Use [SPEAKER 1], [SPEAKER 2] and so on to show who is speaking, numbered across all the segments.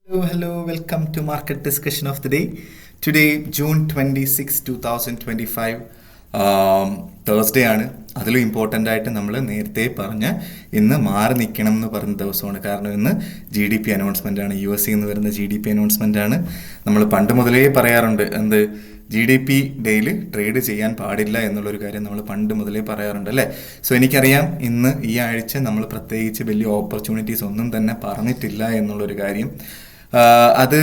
[SPEAKER 1] Hello, welcome to market discussion of the day. Today, June 26, 2025, Thursday ആണ്. അതിലും important ആയിട്ട് നമ്മൾ നേരത്തെ പറഞ്ഞ ഇന്ന് മാറി നിൽക്കണം എന്ന് പറഞ്ഞ ദിവസമാണ്. കാരണം ഇന്ന് GDP അനൗൺസ്മെൻ്റ് ആണ്. US നിന്ന് വരുന്ന GDP അനൗൺസ്മെൻ്റ് ആണ്. നമ്മൾ പണ്ട് മുതലേ പറയാറുണ്ട് GDP ഡേയിൽ ട്രേഡ് ചെയ്യാൻ പാടില്ല എന്നുള്ളൊരു കാര്യം നമ്മൾ പണ്ട് മുതലേ പറയാറുണ്ട് അല്ലേ. സോ എനിക്കറിയാം ഇന്ന് ഈ ആഴ്ച നമ്മൾ പ്രത്യേകിച്ച് വലിയ ഓപ്പർച്യൂണിറ്റീസ് ഒന്നും തന്നെ പറഞ്ഞിട്ടില്ല എന്നുള്ളൊരു കാര്യം. അത്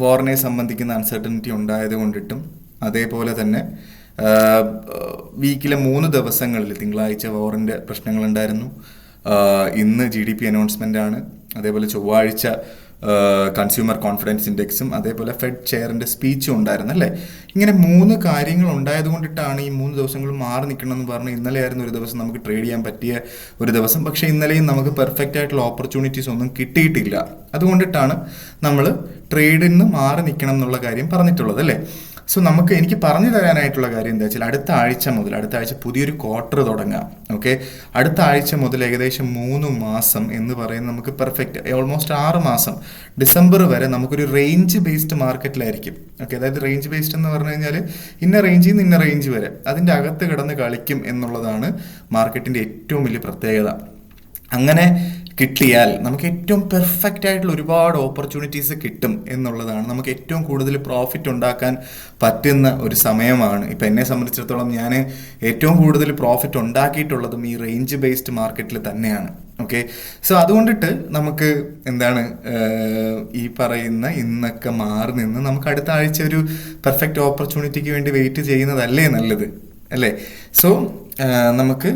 [SPEAKER 1] വാറിനെ സംബന്ധിക്കുന്ന അൺസർട്ടനിറ്റി ഉണ്ടായത് കൊണ്ടിട്ടും അതേപോലെ തന്നെ വീക്കിലെ 3 ദിവസങ്ങളിൽ തിങ്കളാഴ്ച വാറിൻ്റെ പ്രശ്നങ്ങളുണ്ടായിരുന്നു. ഇന്ന് GDP അനൗൺസ്മെൻ്റ് ആണ്. അതേപോലെ ചൊവ്വാഴ്ച കൺസ്യൂമർ കോൺഫിഡൻസ് ഇൻഡെക്സും അതേപോലെ ഫെഡ് ചെയറിൻ്റെ സ്പീച്ചും ഉണ്ടായിരുന്നു അല്ലേ. ഇങ്ങനെ 3 കാര്യങ്ങൾ ഉണ്ടായത് കൊണ്ടിട്ടാണ് ഈ 3 ദിവസങ്ങൾ മാറി നിൽക്കണമെന്ന് പറഞ്ഞ് ഇന്നലെ ആയിരുന്നു ഒരു ദിവസം നമുക്ക് ട്രേഡ് ചെയ്യാൻ പറ്റിയ ഒരു ദിവസം. പക്ഷേ ഇന്നലെയും നമുക്ക് പെർഫെക്റ്റ് ആയിട്ടുള്ള ഓപ്പർച്യൂണിറ്റീസ് ഒന്നും കിട്ടിയിട്ടില്ല. അതുകൊണ്ടിട്ടാണ് നമ്മൾ ട്രേഡിൽ നിന്ന് മാറി നിൽക്കണം എന്നുള്ള കാര്യം പറഞ്ഞിട്ടുള്ളത് അല്ലേ. സോ എനിക്ക് പറഞ്ഞു തരാനായിട്ടുള്ള കാര്യം എന്താ വെച്ചാൽ അടുത്ത ആഴ്ച പുതിയൊരു ക്വാർട്ടർ തുടങ്ങാം. ഓക്കെ, അടുത്ത ആഴ്ച മുതൽ ഏകദേശം 3 മാസം എന്ന് പറയുന്നത് നമുക്ക് പെർഫെക്റ്റ് ഓൾമോസ്റ്റ് 6 മാസം ഡിസംബർ വരെ നമുക്കൊരു റേഞ്ച് ബേസ്ഡ് മാർക്കറ്റിലായിരിക്കും. ഓക്കെ, അതായത് റേഞ്ച് ബേസ്ഡ് എന്ന് പറഞ്ഞു കഴിഞ്ഞാൽ ഇന്ന റേഞ്ചിൽ നിന്ന് ഇന്ന റേഞ്ച് വരെ അതിൻ്റെ അകത്ത് കിടന്ന് കളിക്കും എന്നുള്ളതാണ് മാർക്കറ്റിൻ്റെ ഏറ്റവും വലിയ പ്രത്യേകത. അങ്ങനെ കിട്ടിയാൽ നമുക്ക് ഏറ്റവും പെർഫെക്റ്റ് ആയിട്ടുള്ള ഒരുപാട് ഓപ്പർച്യൂണിറ്റീസ് കിട്ടും എന്നുള്ളതാണ്. നമുക്ക് ഏറ്റവും കൂടുതൽ പ്രോഫിറ്റ് ഉണ്ടാക്കാൻ പറ്റുന്ന ഒരു സമയമാണ്. ഇപ്പം എന്നെ സംബന്ധിച്ചിടത്തോളം ഞാൻ ഏറ്റവും കൂടുതൽ പ്രോഫിറ്റ് ഉണ്ടാക്കിയിട്ടുള്ളതും ഈ റേഞ്ച് ബേസ്ഡ് മാർക്കറ്റിൽ തന്നെയാണ്. ഓക്കെ, സോ അതുകൊണ്ടിട്ട് നമുക്ക് ഈ പറയുന്ന ഇന്നൊക്കെ മാറി നിന്ന് നമുക്ക് അടുത്ത ആഴ്ച ഒരു പെർഫെക്റ്റ് ഓപ്പർച്യൂണിറ്റിക്ക് വേണ്ടി വെയിറ്റ് ചെയ്യുന്നതല്ലേ നല്ലത് അല്ലേ. സോ നമുക്ക്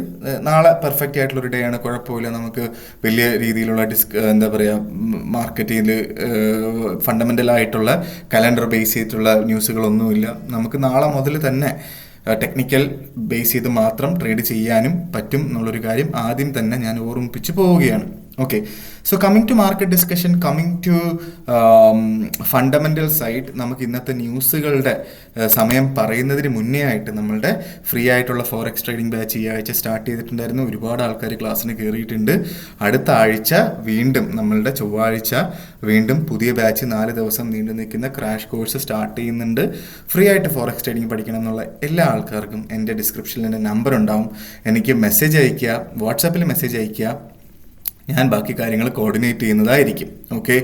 [SPEAKER 1] നാളെ പെർഫെക്റ്റ് ആയിട്ടുള്ളൊരു ഡേ ആണ്, കുഴപ്പമില്ല. നമുക്ക് വലിയ രീതിയിലുള്ള മാർക്കറ്റിൽ ഫണ്ടമെൻ്റൽ ആയിട്ടുള്ള കലണ്ടർ ബേസ് ചെയ്തിട്ടുള്ള ന്യൂസുകളൊന്നുമില്ല. നമുക്ക് നാളെ മുതൽ തന്നെ ടെക്നിക്കൽ ബേസ് ചെയ്ത് മാത്രം ട്രേഡ് ചെയ്യാനും പറ്റും എന്നുള്ളൊരു കാര്യം ആദ്യം തന്നെ ഞാൻ ഓർമ്മിപ്പിച്ച് പോവുകയാണ്. Okay, so coming to market discussion, coming to fundamental side, നമുക്ക് ഇന്നത്തെ ന്യൂസുകളുടെ സമയം പറയുന്നതിന് മുന്നേ ആയിട്ട് നമ്മളുടെ ഫ്രീ ആയിട്ടുള്ള ഫോറക്സ് ട്രേഡിംഗ് ബാച്ച് ഈ ആഴ്ച സ്റ്റാർട്ട് ചെയ്തിട്ടുണ്ടായിരുന്നു. ഒരുപാട് ആൾക്കാർ ക്ലാസ്സിന് കയറിയിട്ടുണ്ട്. അടുത്ത ആഴ്ച വീണ്ടും നമ്മളുടെ ചൊവ്വാഴ്ച വീണ്ടും പുതിയ ബാച്ച് 4 ദിവസം നീണ്ടു നിൽക്കുന്ന ക്രാഷ് കോഴ്സ് സ്റ്റാർട്ട് ചെയ്യുന്നുണ്ട്. ഫ്രീ ആയിട്ട് ഫോറക്സ് ട്രേഡിംഗ് പഠിക്കണം എന്നുള്ള എല്ലാ ആൾക്കാർക്കും എൻ്റെ ഡിസ്ക്രിപ്ഷനിൽ എൻ്റെ നമ്പർ ഉണ്ടാവും. എനിക്ക് മെസ്സേജ് അയയ്ക്കുക, വാട്സാപ്പിൽ മെസ്സേജ് അയയ്ക്കുക. ഞാൻ ബാക്കി കാര്യങ്ങൾ കോർഡിനേറ്റ് ചെയ്യുന്നതായിരിക്കും. ഓക്കെ,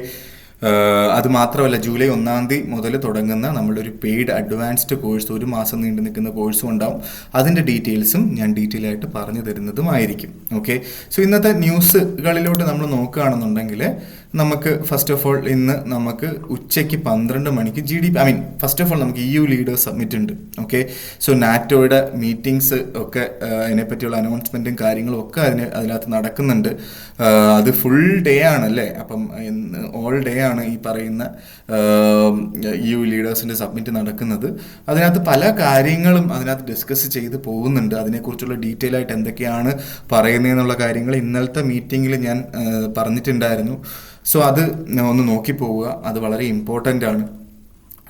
[SPEAKER 1] അത് മാത്രമല്ല ജൂലൈ 1 മുതൽ തുടങ്ങുന്ന നമ്മളുടെ ഒരു പെയ്ഡ് അഡ്വാൻസ്ഡ് കോഴ്സ് 1 മാസം നീണ്ടു നിൽക്കുന്ന കോഴ്സും ഉണ്ടാവും. അതിൻ്റെ ഡീറ്റെയിൽസും ഞാൻ ഡീറ്റെയിൽ ആയിട്ട് പറഞ്ഞു തരുന്നതുമായിരിക്കും. ഓക്കെ, സോ ഇന്നത്തെ ന്യൂസുകളിലോട്ട് നമ്മൾ നോക്കുകയാണെന്നുണ്ടെങ്കിൽ നമുക്ക് ഫസ്റ്റ് ഓഫ് ഓൾ ഇന്ന് നമുക്ക് ഉച്ചയ്ക്ക് 12 മണിക്ക് ഫസ്റ്റ് ഓഫ് ഓൾ നമുക്ക് EU ലീഡേഴ്സ് സബ്മിറ്റ് ഉണ്ട്. ഓക്കെ, സോ നാറ്റോയുടെ മീറ്റിംഗ്സ് ഒക്കെ അതിനെപ്പറ്റിയുള്ള അനൗൺസ്മെൻറ്റും കാര്യങ്ങളും ഒക്കെ അതിനകത്ത് നടക്കുന്നുണ്ട്. അത് ഫുൾ ഡേ ആണല്ലേ. അപ്പം ഓൾ ഡേ ആണ് ഈ പറയുന്ന EU ലീഡേഴ്സിൻ്റെ സബ്മിറ്റ് നടക്കുന്നത്. അതിനകത്ത് പല കാര്യങ്ങളും അതിനകത്ത് ഡിസ്കസ് ചെയ്ത് പോകുന്നുണ്ട്. അതിനെക്കുറിച്ചുള്ള ഡീറ്റെയിൽ ആയിട്ട് എന്തൊക്കെയാണ് പറയുന്നതെന്നുള്ള കാര്യങ്ങൾ ഇന്നലത്തെ മീറ്റിങ്ങിൽ ഞാൻ പറഞ്ഞിട്ടുണ്ടായിരുന്നു. സോ അത് ഒന്ന് നോക്കി പോവുക, അത് വളരെ ഇമ്പോർട്ടൻ്റ് ആണ്.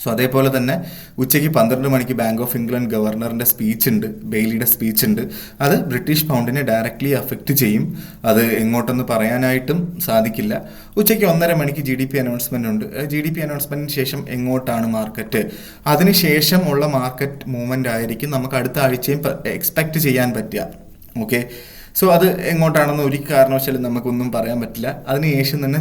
[SPEAKER 1] സോ അതേപോലെ തന്നെ ഉച്ചയ്ക്ക് 12 മണിക്ക് ബാങ്ക് ഓഫ് ഇംഗ്ലണ്ട് ഗവർണറിൻ്റെ സ്പീച്ച് ഉണ്ട്, ബെയിലിയുടെ സ്പീച്ച് ഉണ്ട്. അത് ബ്രിട്ടീഷ് പൗണ്ടിനെ ഡയറക്റ്റ്ലി അഫക്റ്റ് ചെയ്യും. അത് എങ്ങോട്ടെന്ന് പറയാനായിട്ടും സാധിക്കില്ല. ഉച്ചയ്ക്ക് 1:30 മണിക്ക് GDP അനൗൺസ്മെൻ്റ് ഉണ്ട്. GDP അനൗൺസ്മെൻറ്റിന് ശേഷം എങ്ങോട്ടാണ് മാർക്കറ്റ്, അതിന് ശേഷം ഉള്ള മാർക്കറ്റ് മൂവ്മെൻ്റ് ആയിരിക്കും നമുക്ക് അടുത്ത ആഴ്ചയും എക്സ്പെക്റ്റ് ചെയ്യാൻ പറ്റുക. ഓക്കെ, സോ അത് എങ്ങോട്ടാണെന്ന് ഒരു കാരണവശാലും നമുക്കൊന്നും പറയാൻ പറ്റില്ല. അതിനുശേഷം തന്നെ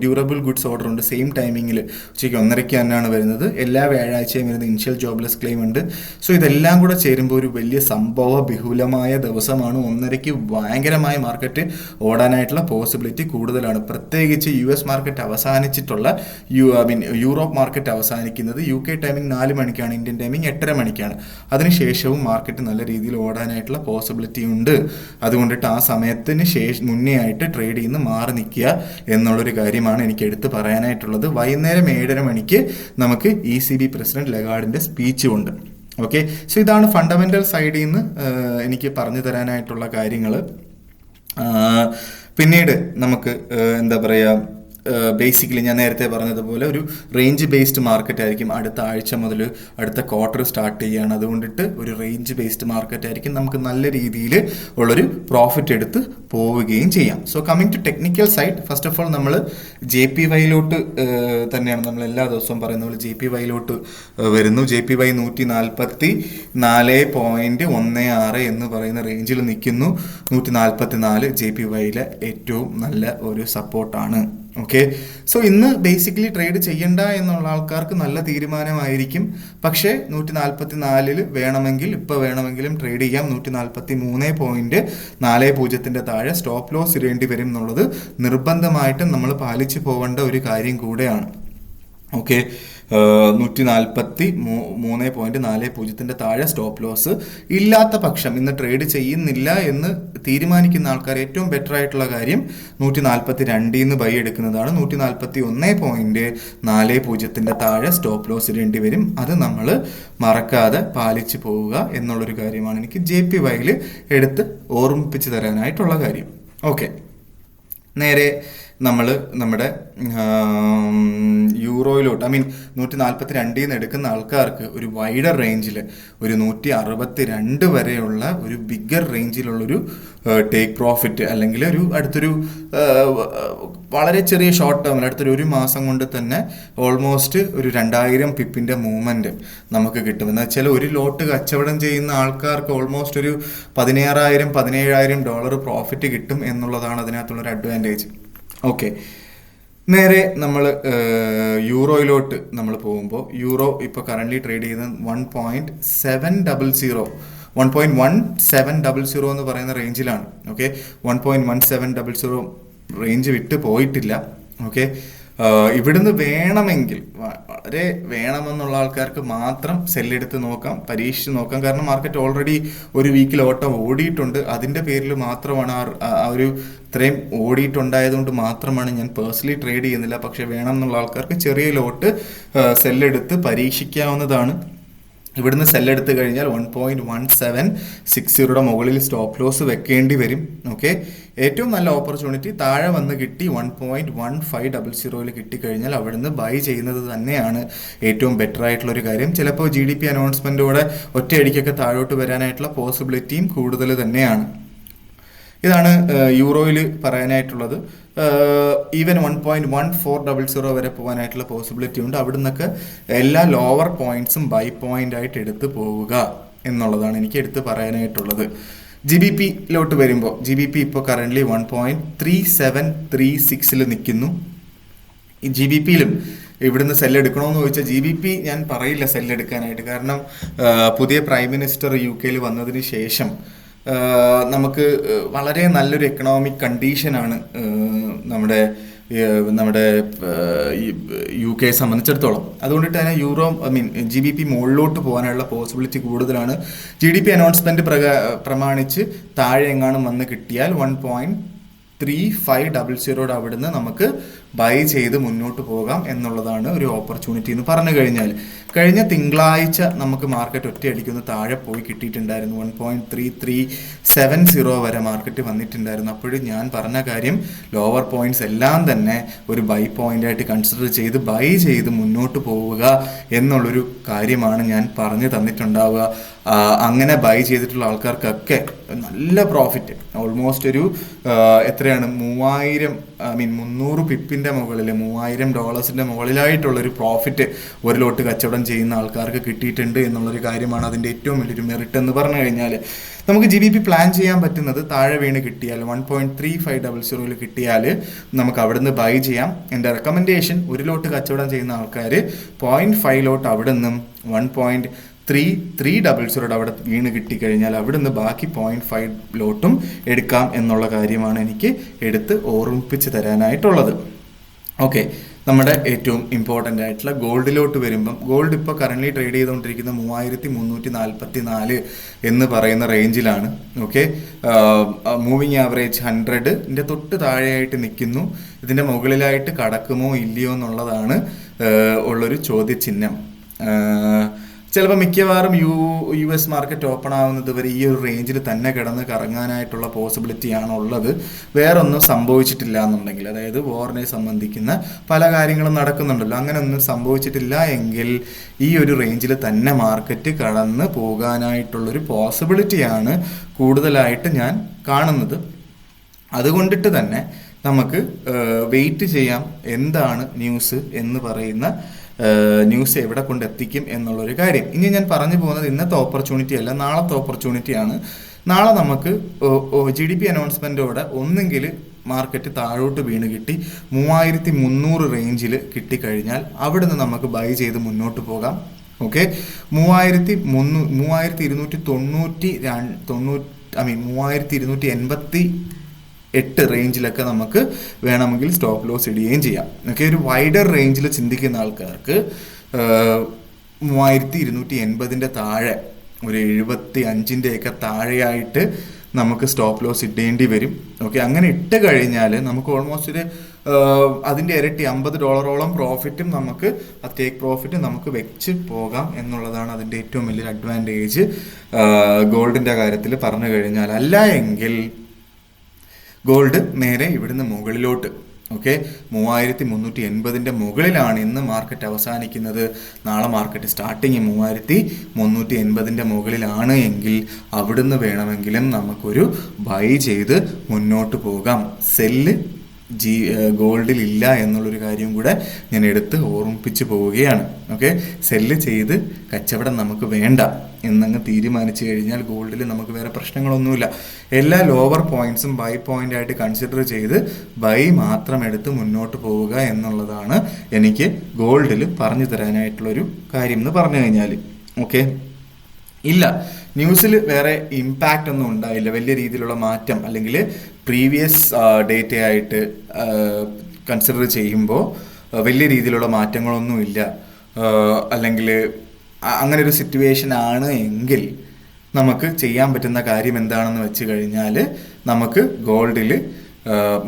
[SPEAKER 1] ഡ്യൂറബിൾ ഗുഡ്സ് ഓർഡർ ഉണ്ട്. സെയിം ടൈമിങ്ങിൽ ഉച്ചയ്ക്ക് 1:30 തന്നെയാണ് വരുന്നത്. എല്ലാ വ്യാഴാഴ്ചയും വരുന്ന ഇനിഷ്യൽ ജോബ്ലെസ് ക്ലെയിം ഉണ്ട്. സോ ഇതെല്ലാം കൂടെ ചേരുമ്പോൾ ഒരു വലിയ സംഭവ ബഹുലമായ ദിവസമാണ്. 1:30 ഭയങ്കരമായ മാർക്കറ്റ് ഓടാനായിട്ടുള്ള പോസിബിലിറ്റി കൂടുതലാണ്. പ്രത്യേകിച്ച് US മാർക്കറ്റ് അവസാനിച്ചിട്ടുള്ള യൂറോപ്പ് മാർക്കറ്റ് അവസാനിക്കുന്നത് UK ടൈമിംഗ് 4 മണിക്കാണ്, ഇന്ത്യൻ ടൈമിംഗ് 8:30 മണിക്കാണ്. അതിനുശേഷവും മാർക്കറ്റ് നല്ല രീതിയിൽ ഓടാനായിട്ടുള്ള പോസിബിലിറ്റി ഉണ്ട്. അതുകൊണ്ടിട്ട് ആ സമയത്തിന് മുന്നേ ആയിട്ട് ട്രേഡ് ചെയ്യുന്ന മാറി നിൽക്കുക എന്നുള്ളൊരു കാര്യമാണ് എനിക്ക് എടുത്ത് പറയാനായിട്ടുള്ളത്. വൈകുന്നേരം 7:30 മണിക്ക് നമുക്ക് ECB പ്രസിഡന്റ് ലഗാർഡിൻ്റെ സ്പീച്ചും ഉണ്ട്. ഓക്കെ, സോ ഇതാണ് ഫണ്ടമെൻ്റൽ സൈഡിൽ നിന്ന് എനിക്ക് പറഞ്ഞു തരാനായിട്ടുള്ള കാര്യങ്ങൾ. പിന്നീട് നമുക്ക് ബേസിക്കലി ഞാൻ നേരത്തെ പറഞ്ഞതുപോലെ ഒരു റേഞ്ച് ബേസ്ഡ് മാർക്കറ്റ് ആയിരിക്കും. അടുത്ത ആഴ്ച മുതൽ അടുത്ത ക്വാർട്ടർ സ്റ്റാർട്ട് ചെയ്യുകയാണ്. അതുകൊണ്ടിട്ട് ഒരു റേഞ്ച് ബേസ്ഡ് മാർക്കറ്റ് ആയിരിക്കും. നമുക്ക് നല്ല രീതിയിൽ ഉള്ളൊരു പ്രോഫിറ്റ് എടുത്ത് പോവുകയും ചെയ്യാം. So coming to technical side, first of all നമ്മൾ JPY-ലോട്ട് തന്നെയാണ് നമ്മൾ എല്ലാ ദിവസവും പറയുന്ന പോലെ JPY-ലോട്ട് വരുന്നു. JPY 144.16 എന്ന് പറയുന്ന റേഞ്ചിൽ നിൽക്കുന്നു. 144 JPY-യിലെ ഏറ്റവും നല്ല ഒരു സപ്പോർട്ടാണ്. ഓക്കെ, സോ ഇന്ന് ബേസിക്കലി ട്രേഡ് ചെയ്യണ്ട എന്നുള്ള ആൾക്കാർക്ക് നല്ല തീരുമാനമായിരിക്കും. പക്ഷേ 144 വേണമെങ്കിൽ ഇപ്പോൾ വേണമെങ്കിലും ട്രേഡ് ചെയ്യാം. 143.40 താഴെ സ്റ്റോപ്പ് ലോസ് ഇടേണ്ടി വരും എന്നുള്ളത് നിർബന്ധമായിട്ടും നമ്മൾ പാലിച്ചു പോകേണ്ട ഒരു കാര്യം കൂടെയാണ്. ഓക്കെ, 143.40 താഴെ സ്റ്റോപ്പ് ലോസ് ഇല്ലാത്ത പക്ഷം ഇന്ന് ട്രേഡ് ചെയ്യുന്നില്ല എന്ന് തീരുമാനിക്കുന്ന ആൾക്കാർ ഏറ്റവും ബെറ്റർ ആയിട്ടുള്ള കാര്യം 142 ബൈ എടുക്കുന്നതാണ്. 141.40 താഴെ സ്റ്റോപ്പ് ലോസ് ഇടേണ്ടി വരും. അത് നമ്മൾ മറക്കാതെ പാലിച്ചു പോവുക എന്നുള്ളൊരു കാര്യമാണ് എനിക്ക് JPY-യിൽ എടുത്ത് ഓർമ്മിപ്പിച്ച് തരാനായിട്ടുള്ള കാര്യം. ഓക്കെ, നേരെ നമ്മൾ നമ്മുടെ യൂറോയിലോട്ട്, 142 എടുക്കുന്ന ആൾക്കാർക്ക് ഒരു വൈഡർ റേഞ്ചിൽ ഒരു 162 വരെയുള്ള ഒരു ബിഗ്ഗർ റേഞ്ചിലുള്ളൊരു ടേക്ക് പ്രോഫിറ്റ് അല്ലെങ്കിൽ ഒരു അടുത്തൊരു വളരെ ചെറിയ ഷോർട്ട് ടേമിൽ അടുത്തൊരു ഒരു മാസം കൊണ്ട് തന്നെ ഓൾമോസ്റ്റ് ഒരു 2000 പിപ്പിൻ്റെ മൂവ്മെൻറ്റ് നമുക്ക് കിട്ടും. എന്ന് വെച്ചാൽ ഒരു ലോട്ട് കച്ചവടം ചെയ്യുന്ന ആൾക്കാർക്ക് ഓൾമോസ്റ്റ് ഒരു $16,000-17,000 പ്രോഫിറ്റ് കിട്ടും എന്നുള്ളതാണ് അതിനകത്തുള്ളൊരു അഡ്വാൻറ്റേജ്. ഓക്കെ, നേരെ നമ്മൾ യൂറോയിലോട്ട് നമ്മൾ പോകുമ്പോൾ യൂറോ ഇപ്പോൾ കറൻ്റ്ലി ട്രേഡ് ചെയ്യുന്നത് 1.1700 എന്ന് പറയുന്ന റേഞ്ചിലാണ്. ഓക്കെ, 1.1700 റേഞ്ച് വിട്ട് പോയിട്ടില്ല. ഓക്കെ, ഇവിടുന്ന് വേണമെങ്കിൽ വളരെ വേണമെന്നുള്ള ആൾക്കാർക്ക് മാത്രം സെല്ലെടുത്ത് നോക്കാം, പരീക്ഷിച്ച് നോക്കാം. കാരണം മാർക്കറ്റ് ഓൾറെഡി ഒരു വീക്കിൽ ഓട്ടം ഓടിയിട്ടുണ്ട്. അതിൻ്റെ പേരിൽ മാത്രമാണ് ആ ഒരു ഇത്രയും ഓടിയിട്ടുണ്ടായതുകൊണ്ട് മാത്രമാണ് ഞാൻ പേഴ്സണലി ട്രേഡ് ചെയ്യുന്നില്ല. പക്ഷെ വേണം എന്നുള്ള ആൾക്കാർക്ക് ചെറിയ ലോട്ട് സെല്ലെടുത്ത് പരീക്ഷിക്കാവുന്നതാണ്. ഇവിടുന്ന് സെല്ലെടുത്ത് കഴിഞ്ഞാൽ 1.1760 മുകളിൽ സ്റ്റോപ്പ് ലോസ് വെക്കേണ്ടി വരും. ഓക്കെ, ഏറ്റവും നല്ല ഓപ്പർച്യൂണിറ്റി താഴെ വന്ന് കിട്ടി 1.1500 കിട്ടിക്കഴിഞ്ഞാൽ അവിടുന്ന് ബൈ ചെയ്യുന്നത് തന്നെയാണ് ഏറ്റവും ബെറ്റർ ആയിട്ടുള്ളൊരു കാര്യം. ചിലപ്പോൾ GDP അനൗൺസ്മെൻറ്റോടെ ഒറ്റയടിക്കൊക്കെ താഴോട്ട് വരാനായിട്ടുള്ള പോസിബിലിറ്റിയും കൂടുതൽ തന്നെയാണ്. ഇതാണ് യൂറോയിൽ പറയാനായിട്ടുള്ളത്. ഈവൻ 1.1400 വരെ പോകാനായിട്ടുള്ള പോസിബിലിറ്റി ഉണ്ട്. അവിടെ നിന്നൊക്കെ എല്ലാ ലോവർ പോയിന്റ്സും ബൈ പോയിന്റ് ആയിട്ട് എടുത്ത് പോവുക എന്നുള്ളതാണ് എനിക്ക് എടുത്ത് പറയാനായിട്ടുള്ളത്. GBP-ലോട്ട് വരുമ്പോൾ GBP ഇപ്പോൾ കറൻ്റ്ലി 1.3736 നിൽക്കുന്നു. ഈ GBP-യിലും ഇവിടുന്ന് സെല്ലെടുക്കണമെന്ന് ചോദിച്ചാൽ GBP ഞാൻ പറയില്ല സെല്ലെടുക്കാനായിട്ട്. കാരണം പുതിയ പ്രൈം മിനിസ്റ്റർ UK-യിൽ വന്നതിന് ശേഷം നമുക്ക് വളരെ നല്ലൊരു എക്കണോമിക് കണ്ടീഷനാണ് നമ്മുടെ UK സംബന്ധിച്ചിടത്തോളം. അതുകൊണ്ടിട്ട് തന്നെ GBP മുകളിലോട്ട് പോകാനുള്ള പോസിബിലിറ്റി കൂടുതലാണ്. GDP അനൗൺസ്മെന്റ് പ്രമാണിച്ച് താഴെ എങ്ങാനും വന്ന് കിട്ടിയാൽ 1.3500 അവിടുന്ന് നമുക്ക് ബൈ ചെയ്ത് മുന്നോട്ട് പോകാം എന്നുള്ളതാണ് ഒരു ഓപ്പർച്യൂണിറ്റി എന്ന് പറഞ്ഞു കഴിഞ്ഞാൽ. കഴിഞ്ഞ തിങ്കളാഴ്ച നമുക്ക് മാർക്കറ്റ് ഒറ്റയടിക്കൊന്ന് താഴെ പോയി കിട്ടിയിട്ടുണ്ടായിരുന്നു. 1.3370 വരെ മാർക്കറ്റ് വന്നിട്ടുണ്ടായിരുന്നു. അപ്പോഴും ഞാൻ പറഞ്ഞ കാര്യം ലോവർ പോയിന്റ്സ് എല്ലാം തന്നെ ഒരു ബൈ പോയിന്റ് ആയിട്ട് കൺസിഡർ ചെയ്ത് ബൈ ചെയ്ത് മുന്നോട്ട് പോവുക എന്നുള്ളൊരു കാര്യമാണ് ഞാൻ പറഞ്ഞു തന്നിട്ടുണ്ടാവുക. അങ്ങനെ ബൈ ചെയ്തിട്ടുള്ള ആൾക്കാർക്കൊക്കെ നല്ല പ്രോഫിറ്റ്, ഓൾമോസ്റ്റ് ഒരു എത്രയാണ് 300 പിപ്പിൻ്റെ മുകളിൽ $3,000 മുകളിലായിട്ടുള്ളൊരു പ്രോഫിറ്റ് ഒരു ലോട്ട് കച്ചവടം ചെയ്യുന്ന ആൾക്കാർക്ക് കിട്ടിയിട്ടുണ്ട് എന്നുള്ളൊരു കാര്യമാണ് അതിൻ്റെ ഏറ്റവും വലിയൊരു മെറിറ്റ് എന്ന് പറഞ്ഞു കഴിഞ്ഞാൽ. നമുക്ക് GBP പ്ലാൻ ചെയ്യാൻ പറ്റുന്നത് താഴെ വീണ് കിട്ടിയാൽ 1.3500 കിട്ടിയാൽ നമുക്ക് അവിടുന്ന് ബൈ ചെയ്യാം. എൻ്റെ റെക്കമെൻഡേഷൻ ഒരു ലോട്ട് കച്ചവടം ചെയ്യുന്ന ആൾക്കാർ 0.5 ലോട്ട് അവിടെ നിന്നും 1.3300 അവിടെ വീണ് കിട്ടിക്കഴിഞ്ഞാൽ അവിടുന്ന് ബാക്കി 0.5 ലോട്ടും എടുക്കാം എന്നുള്ള കാര്യമാണ് എനിക്ക് എടുത്ത് ഓർമ്മിപ്പിച്ച് തരാനായിട്ടുള്ളത്. ഓക്കെ, നമ്മുടെ ഏറ്റവും ഇമ്പോർട്ടൻ്റ് ആയിട്ടുള്ള ഗോൾഡിലോട്ട് വരുമ്പം ഗോൾഡ് ഇപ്പോൾ കറൻ്റ്ലി ട്രേഡ് ചെയ്തുകൊണ്ടിരിക്കുന്ന 3344 എന്ന് പറയുന്ന റേഞ്ചിലാണ്. ഓക്കെ, മൂവിങ് ആവറേജ് 100ന്റെ തൊട്ട് താഴെയായിട്ട് നിൽക്കുന്നു. ഇതിൻ്റെ മുകളിലായിട്ട് കടക്കുമോ ഇല്ലയോ എന്നുള്ളതാണ് ഉള്ളൊരു ചോദ്യചിഹ്നം. ചിലപ്പോൾ മിക്കവാറും US മാർക്കറ്റ് ഓപ്പൺ ആവുന്നത് വരെ ഈ ഒരു റേഞ്ചിൽ തന്നെ കിടന്ന് കറങ്ങാനായിട്ടുള്ള പോസിബിലിറ്റി ആണ് ഉള്ളത്. വേറൊന്നും സംഭവിച്ചിട്ടില്ല എന്നുണ്ടെങ്കിൽ, അതായത് വാറിനെ സംബന്ധിക്കുന്ന പല കാര്യങ്ങളും നടക്കുന്നുണ്ടല്ലോ, അങ്ങനെ ഒന്നും സംഭവിച്ചിട്ടില്ല എങ്കിൽ ഈ ഒരു റേഞ്ചിൽ തന്നെ മാർക്കറ്റ് കടന്ന് പോകാനായിട്ടുള്ളൊരു പോസിബിലിറ്റിയാണ് കൂടുതലായിട്ട് ഞാൻ കാണുന്നത്. അതുകൊണ്ടിട്ട് തന്നെ നമുക്ക് വെയിറ്റ് ചെയ്യാം എന്താണ് ന്യൂസ് എന്ന് പറയുന്ന ന്യൂസ് എവിടെ കൊണ്ടെത്തിക്കും എന്നുള്ളൊരു കാര്യം. ഇനി ഞാൻ പറഞ്ഞു പോകുന്നത് ഇന്നത്തെ ഓപ്പർച്യൂണിറ്റി അല്ല, നാളത്തെ ഓപ്പർച്യൂണിറ്റിയാണ്. നാളെ നമുക്ക് GDP അനൗൺസ്മെൻറ്റോടെ ഒന്നെങ്കിൽ മാർക്കറ്റ് താഴോട്ട് വീണ് കിട്ടി 3300 റേഞ്ചിൽ കിട്ടിക്കഴിഞ്ഞാൽ അവിടുന്ന് നമുക്ക് ബൈ ചെയ്ത് മുന്നോട്ട് പോകാം. ഓക്കെ, 3288 റേഞ്ചിലൊക്കെ നമുക്ക് വേണമെങ്കിൽ സ്റ്റോപ്പ് ലോസ് ഇടുകയും ചെയ്യാം. ഓക്കെ, ഒരു വൈഡർ റേഞ്ചിൽ ചിന്തിക്കുന്ന ആൾക്കാർക്ക് 3280 താഴെ, ഒരു 75 താഴെയായിട്ട് നമുക്ക് സ്റ്റോപ്പ് ലോസ് ഇടേണ്ടി വരും. ഓക്കെ, അങ്ങനെ ഇട്ട് കഴിഞ്ഞാൽ നമുക്ക് ഓൾമോസ്റ്റ് ഒരു അതിൻ്റെ ഇരട്ടി $50 പ്രോഫിറ്റും നമുക്ക് ടേക്ക് പ്രോഫിറ്റ് നമുക്ക് വെച്ച് പോകാം എന്നുള്ളതാണ് അതിൻ്റെ ഏറ്റവും വലിയൊരു അഡ്വാൻറ്റേജ് ഗോൾഡിൻ്റെ കാര്യത്തിൽ പറഞ്ഞു കഴിഞ്ഞാൽ. അല്ല എങ്കിൽ ഗോൾഡ് നേരെ ഇവിടുന്ന് മുകളിലോട്ട്, ഓക്കെ, 3380 മുകളിലാണ് ഇന്ന് മാർക്കറ്റ് അവസാനിക്കുന്നത്. നാളെ മാർക്കറ്റ് സ്റ്റാർട്ടിങ് 3380 മുകളിലാണ് എങ്കിൽ അവിടുന്ന് വേണമെങ്കിലും നമുക്കൊരു ബൈ ചെയ്ത് മുന്നോട്ട് പോകാം. സെല്ല് ഗോൾഡിൽ ഇല്ല എന്നുള്ളൊരു കാര്യം കൂടെ ഞാൻ എടുത്ത് ഓർമ്മിപ്പിച്ച് പോവുകയാണ്. ഓക്കെ, സെല്ല് ചെയ്ത് കച്ചവടം നമുക്ക് വേണ്ട എന്നങ്ങ് തീരുമാനിച്ചു കഴിഞ്ഞാൽ ഗോൾഡിൽ നമുക്ക് വേറെ പ്രശ്നങ്ങളൊന്നുമില്ല. എല്ലാ ലോവർ പോയിന്റ്സും ബൈ പോയിന്റ് ആയിട്ട് കൺസിഡർ ചെയ്ത് ബൈ മാത്രം എടുത്ത് മുന്നോട്ട് പോവുക എന്നുള്ളതാണ് എനിക്ക് ഗോൾഡിൽ പറഞ്ഞു തരാനായിട്ടുള്ളൊരു കാര്യം എന്ന് പറഞ്ഞു കഴിഞ്ഞാൽ. ഓക്കെ, ഇല്ല, ന്യൂസിൽ വേറെ ഇമ്പാക്റ്റ് ഒന്നും ഉണ്ടായില്ല, വലിയ രീതിയിലുള്ള മാറ്റം, അല്ലെങ്കിൽ പ്രീവിയസ് ഡേറ്റ ആയിട്ട് കൺസിഡർ ചെയ്യുമ്പോൾ വലിയ രീതിയിലുള്ള മാറ്റങ്ങളൊന്നും ഇല്ല, അല്ലെങ്കിൽ അങ്ങനെ ഒരു സിറ്റുവേഷൻ ആണ് എങ്കിൽ നമുക്ക് ചെയ്യാൻ പറ്റുന്ന കാര്യം എന്താണെന്ന് വെച്ച് കഴിഞ്ഞാൽ നമുക്ക് ഗോൾഡിൽ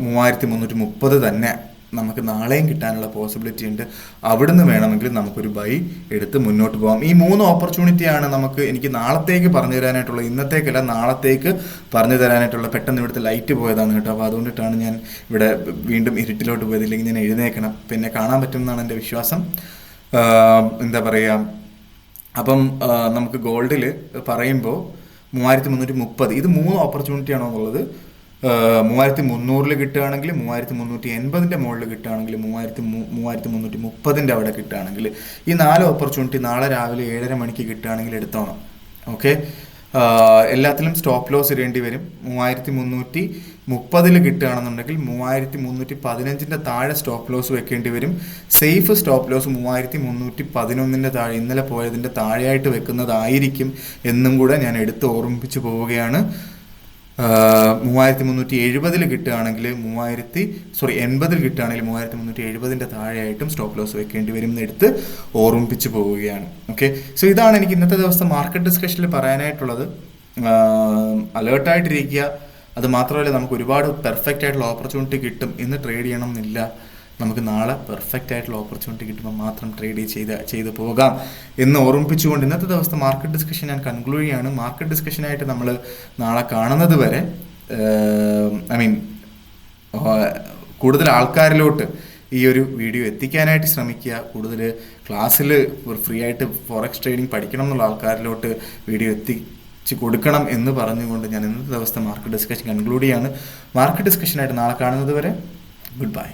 [SPEAKER 1] 3330 തന്നെ നമുക്ക് നാളെയും കിട്ടാനുള്ള പോസിബിലിറ്റി ഉണ്ട്. അവിടുന്ന് വേണമെങ്കിൽ നമുക്കൊരു ബൈ എടുത്ത് മുന്നോട്ട് പോകാം. ഈ 3 ഓപ്പർച്യൂണിറ്റിയാണ് എനിക്ക് നാളത്തേക്ക് പറഞ്ഞു തരാനായിട്ടുള്ള, ഇന്നത്തേക്കല്ല നാളത്തേക്ക് പറഞ്ഞു തരാനായിട്ടുള്ള. പെട്ടെന്ന് ഇവിടുത്തെ ലൈറ്റ് പോയതാണ് കേട്ടോ, അപ്പോൾ അതുകൊണ്ടിട്ടാണ് ഞാൻ ഇവിടെ വീണ്ടും ഇരുട്ടിലോട്ട് പോയത്. ഇല്ലെങ്കിൽ ഞാൻ എഴുന്നേക്കണം, പിന്നെ കാണാൻ പറ്റുമെന്നാണ് എൻ്റെ വിശ്വാസം. എന്താ പറയുക, അപ്പം നമുക്ക് ഗോൾഡിൽ പറയുമ്പോൾ 3330 ഇത് 3 ഓപ്പർച്യൂണിറ്റിയാണോ എന്നുള്ളത്. 3300 കിട്ടുകയാണെങ്കിൽ, 3380 മുകളിൽ കിട്ടുകയാണെങ്കിൽ, 3330 അവിടെ കിട്ടുകയാണെങ്കിൽ, ഈ 4 ഓപ്പർച്യൂണിറ്റി നാളെ രാവിലെ 7:30 മണിക്ക് കിട്ടുകയാണെങ്കിൽ എടുത്തോണം. ഓക്കെ, എല്ലാത്തിലും സ്റ്റോപ്പ് ലോസ് ഇടേണ്ടി വരും. 3330 കിട്ടുകയാണെന്നുണ്ടെങ്കിൽ 3315 താഴെ സ്റ്റോപ്പ് ലോസ് വെക്കേണ്ടി വരും. സേഫ് സ്റ്റോപ്പ് ലോസ് 3311 താഴെ, ഇന്നലെ പോയതിൻ്റെ താഴെയായിട്ട് വെക്കുന്നതായിരിക്കും എന്നും കൂടെ ഞാൻ എടുത്ത് ഓർമ്മിപ്പിച്ച് പോവുകയാണ്. 3370 കിട്ടുകയാണെങ്കിൽ 80 കിട്ടുകയാണെങ്കിൽ 3370 താഴെയായിട്ടും സ്റ്റോപ്പ് ലോസ് വെക്കേണ്ടി വരും എന്ന് എടുത്ത് ഓർമ്മിപ്പിച്ച് പോവുകയാണ്. ഓക്കെ, സോ ഇതാണ് എനിക്ക് ഇന്നത്തെ ദിവസത്തെ മാർക്കറ്റ് ഡിസ്കഷനിൽ പറയാനായിട്ടുള്ളത്. അലേർട്ടായിട്ടിരിക്കുക. അത് മാത്രമല്ല, നമുക്ക് ഒരുപാട് പെർഫെക്റ്റ് ആയിട്ടുള്ള ഓപ്പർച്യൂണിറ്റി കിട്ടും. ഇന്ന് ട്രേഡ് ചെയ്യണം എന്നില്ല, നമുക്ക് നാളെ പെർഫെക്റ്റ് ആയിട്ടുള്ള ഓപ്പർച്യൂണിറ്റി കിട്ടുമ്പോൾ മാത്രം ട്രേഡ് ചെയ്ത് പോകാം എന്ന് ഓർമ്മിപ്പിച്ചുകൊണ്ട് ഇന്നത്തെ ദിവസത്തെ മാർക്കറ്റ് ഡിസ്കഷൻ ഞാൻ കൺക്ലൂഡ് ചെയ്യാണ്. മാർക്കറ്റ് ഡിസ്കഷനായിട്ട് നമ്മൾ നാളെ കാണുന്നത് വരെ കൂടുതൽ ആൾക്കാരിലോട്ട് ഈ ഒരു വീഡിയോ എത്തിക്കാനായിട്ട് ശ്രമിക്കുക. കൂടുതൽ ക്ലാസ്സിൽ ഫ്രീ ആയിട്ട് ഫോറക്സ് ട്രേഡിംഗ് പഠിക്കണം എന്നുള്ള ആൾക്കാരിലോട്ട് വീഡിയോ എത്തിച്ച് കൊടുക്കണം എന്ന് പറഞ്ഞുകൊണ്ട് ഞാൻ ഇന്നത്തെ ദിവസത്തെ മാർക്കറ്റ് ഡിസ്കഷൻ കൺക്ലൂഡ് ചെയ്യാണ്. മാർക്കറ്റ് ഡിസ്കഷനായിട്ട് നാളെ കാണുന്നത് വരെ ഗുഡ് ബൈ.